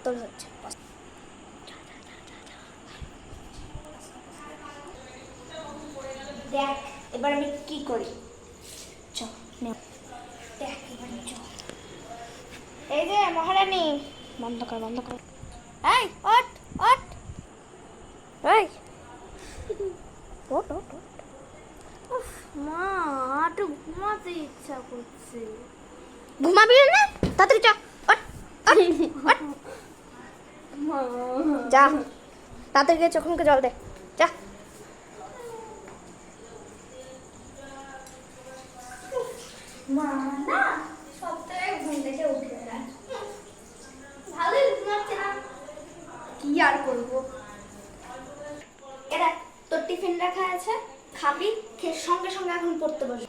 তোর হচ্ছে। দেখ এবার আমি কি করি। চ দেখ এবার চ। এই যে মহারানী, বন্ধ কর বন্ধ কর। এই ওঠ ওঠ, এই ওঠ ওঠ ওঠ। উফ মা, একটু ঘুমাতে ইচ্ছা করছে। ঘুমাবি না? তাড়াতাড়ি চ, ওঠ ওঠ ওঠ। যা তাড়াতাড়ি গিয়ে চোখ মুখে জল দে, যা। মা না সপ্তাহে ঘুম থেকে উঠে না, ভালোই ঘুমাচ্ছে না, কি আর করবো। এরা তোর টিফিন রাখা আছে, খাবি, খেয়ে সঙ্গে সঙ্গে এখন পড়তে বসে।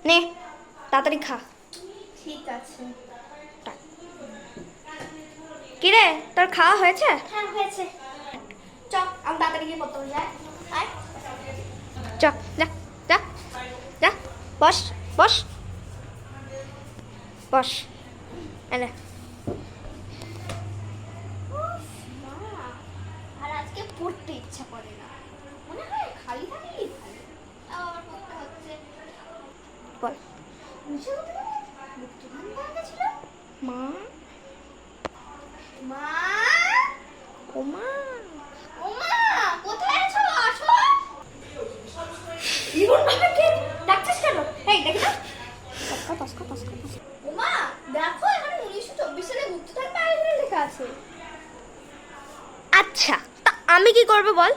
নে তাড়াতাড়ি খা। ঠিক আছে। কিরে তোর খাওয়া হয়েছে? হ্যাঁ হয়েছে। চ আমি তাড়াতাড়ি গিয়ে পড়তে বসে। আয় চ, যা যা যা, বস বস বস। এনে আর আজকে পড়তে ইচ্ছা করে না, মনে হয় খালি থাকলেই ভালো। আবার পড়তে হচ্ছে। বল মা মা, ওমা ওমা কোথায় আছো? আসো। ইরুন বাবাকে ডাকছিস কেন? এই দেখি না, পাসকা পাসকা পাসকা। ওমা দেখো এখানে 1924 সালে গুপ্তধন পাওয়া লেখা আছে। আচ্ছা তা আমি কি করব বল?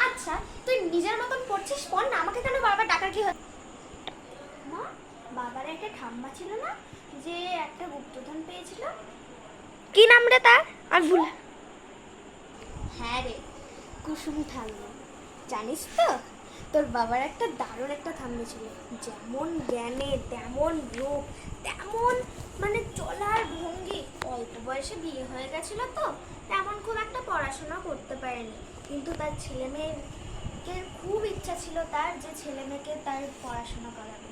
আচ্ছা তুই নিজের মতন পড়ছিস, পড় না, আমাকে কেন বারবার ডাকার কি হচ্ছে? মা বাবার একটা ঠাম্মা ছিল না, যে একটা গুপ্তধন পেয়েছিল, কি নাম রে তার? আমি ভুল। হ্যাঁ রে, কুসুম ঠাম্মি। জানিস তো তোর বাবার একটা দারুণ একটা ঠাম্মি ছিল, যেমন জ্ঞানে তেমন রূপ তেমন মানে চলার ভঙ্গি। অল্প বয়সে বিয়ে হয়ে গেছিল তো তেমন খুব একটা পড়াশোনা করতে পারেনি, কিন্তু তার ছেলে মেয়েকে খুব ইচ্ছা ছিল তার, যে ছেলে মেয়েকে তার পড়াশোনা করাবে।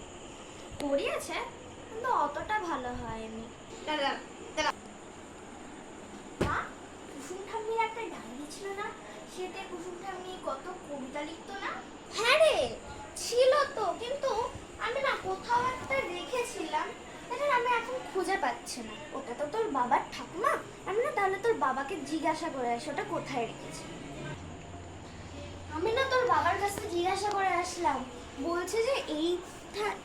পড়িয়েছে কিন্তু অতটা ভালো হয়নি। মা কুসুম ঠাম্মির একটা ডায়েরি ছিল না, সেতে কুসুম ঠাম্মি কত কবিতা লিখতো না? হ্যাঁ রে ছিল তো, কিন্তু আমি না কোথাও একটা রেখেছিলাম, এটা আমি এখন খুঁজে পাচ্ছি না। ওটা তো তোর বাবার ঠাকুমা, আমি না তাহলে তোর বাবাকে জিজ্ঞাসা করে আসি ওটা কোথায় রেখেছি। আমি না তোর বাবার কাছে জিজ্ঞাসা করে আসলাম, বলছে যে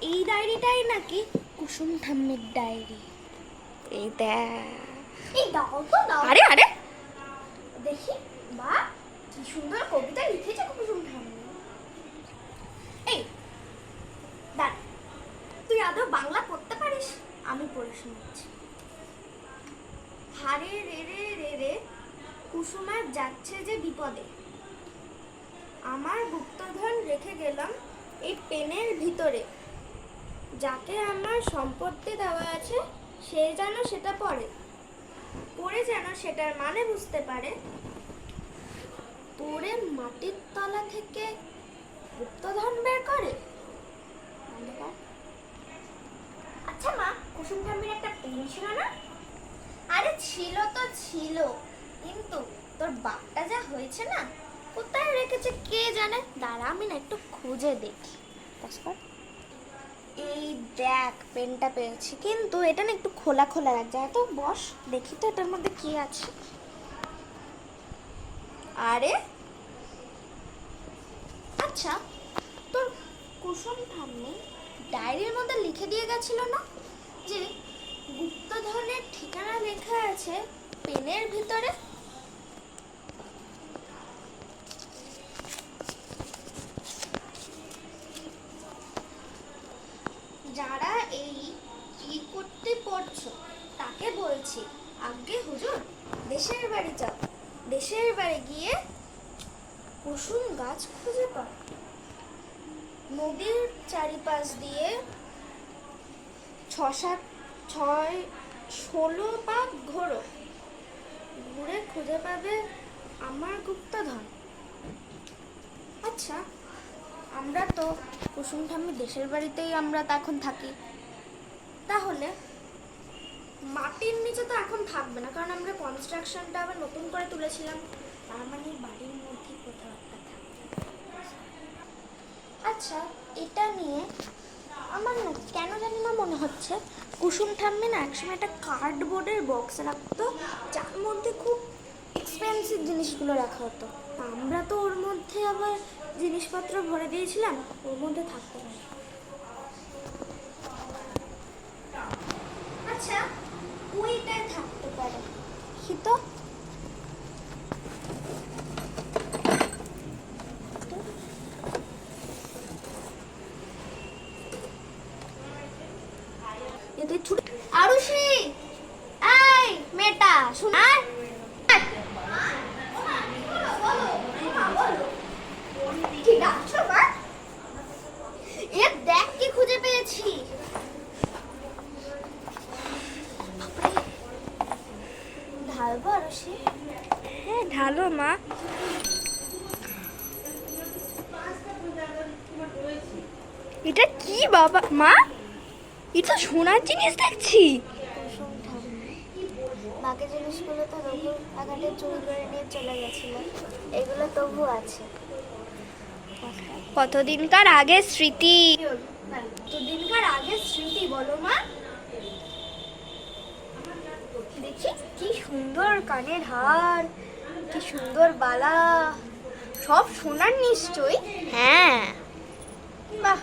এই ডায়েরিটাই নাকি কুসুম ঠাম্মির ডায়েরি। এই দেখ, এই দাও তো দাও। আরে আরে দেখি, বা কি সুন্দর কবিতা লিখেছে কুসুম ঠাম্মি। এই দাঁড়া, তুই আদৌ বাংলা পড়তে পারিস? আমি পড়ে শোনাচ্ছি। হারে রে রে রে রে কুসুমার যাচ্ছে যে বিপদে, আমার গুপ্তধন রেখে গেলাম এই পেনের ভিতরে, যাকে আমার সম্পত্তি দেওয়া আছে সে যেন সেটা পড়ে, পড়ে যেন সেটার মানে বুঝতে পারে, পড়ে মাটির তলা থেকে গুপ্তধন বের করে। আচ্ছা মা, কুসুম ঠাম্মির একটা পেন ছিল না? আরে ছিল তো ছিল, কিন্তু তোর বাপটা যা হয়েছে না, কোথায় রেখেছে কে জানে। দাঁড়া আমি না একটু খুঁজে দেখি। এই দেখ পেনটা পেয়েছি, কিন্তু এটা না একটু খোলা খোলা এক জায়গায়, তো বস দেখি তো এটার মধ্যে কি আছে। আরে আচ্ছা তোর কুসুম ঠাম্মি ডায়েরির মধ্যে লিখে দিয়ে গেছিল না যে গুপ্তধনের ঠিকানা লেখা আছে পেনের ভিতরে? যারা এই করতে পড়ছো তাকে বলছি, আগে হুজুর দেশের বাড়ি যাও, দেশের বাড়ি গিয়ে কুসুম গাছ খুঁজে পাও, নদীর চারিপাশ দিয়ে 16 পাক ঘোরো, ঘুরে খুঁজে পাবে আমার গুপ্তধন। আচ্ছা আমরা তো কুসুম ঠাম্মি দেশের বাড়িতেই আমরা এখন থাকি, তাহলে মাটির নিচে তো এখন থাকবে না, কারণ আমরা কনস্ট্রাকশনটা আবার নতুন করে তুলেছিলাম, তার মানে বাড়ির মধ্যে কোথাও একটা থাকবে। আচ্ছা, এটা নিয়ে আমার না কেন জানি না মনে হচ্ছে কুসুম ঠাম্মি না একসময় একটা কার্ডবোর্ডের বক্স রাখতো, যার মধ্যে খুব এক্সপেন্সিভ জিনিসগুলো রাখা হতো। আমরা তো ওর মধ্যে আবার জিনিসপত্র ভরে দিয়েছিলাম, ওর মধ্যে থাকতে পারে। আচ্ছা, ওইটাই থাকতে পারে কি তো? এতে ছুট আরুষি, এই মেয়েটা শুন। কি ডাকছো মা? এ দেখ কি খুঁজে পেয়েছি। ঢালবো আরুষি? হ্যাঁ ঢালো মা। এটা কি বাবা মা? এটা সোনার জিনিস দেখছি। বাকি জিনিসগুলো তো রঘুর আঘাটে চুরি করে নিয়ে চলে গেছিল, এগুলো তবু আছে। কতদিনকার আগের স্মৃতি। কতদিনকার আগের স্মৃতি বলো মা। দেখি কি সুন্দর কানের হার, কি সুন্দর বালা, সব সোনার নিশ্চয়ই। হ্যাঁ। বাহ,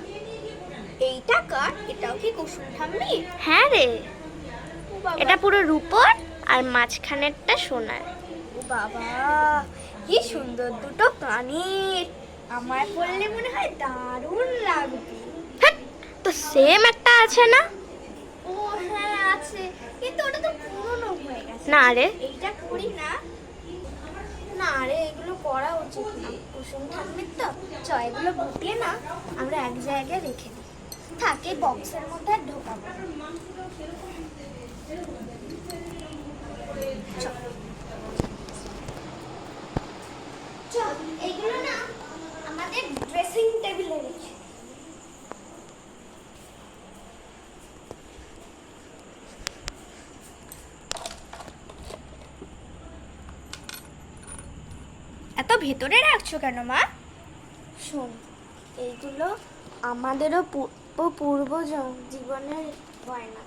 এইটা কার? এটাও কি কুসুম ঠাম্মি? হ্যাঁ রে, এটা পুরো রূপোর আর মাঝখানেরটা সোনার। ও বাবা, কি সুন্দর দুটো কানের, আমার পরলে মনে হয় দারুণ লাগবে। তো সেম একটা আছে না? ও হ্যাঁ আছে, কিন্তু ওটা তো পুরনো হয়ে গেছে। না রে, এইটা করি না। না রে, এগুলো করা উচিত না। কুসুম ঠাম্মির তো চ, এগুলো গুটিয়ে না আমরা এক জায়গায় রেখে দিই। থাকে বক্সের মধ্যে আর ঢোকাবো। চল, এইগুলো না আমাদের ড্রেসিং টেবিলে রেখে। এত ভেতরে রাখছো কেন মা? শোন, এইগুলো আমাদেরও পূর্ব জীবনের গয়না।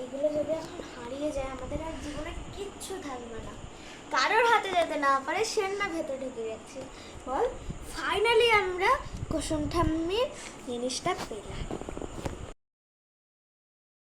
এইগুলো যদি এখন হারিয়ে যায়, আমাদের আর জীবনে কিচ্ছু থাকবে না। কারোর হাতে যেতে না পারে, সে না ভেতরে ঢুকে গেছে। বল, ফাইনালি আমরা কুসুম ঠাম্মির জিনিসটা পেলাম।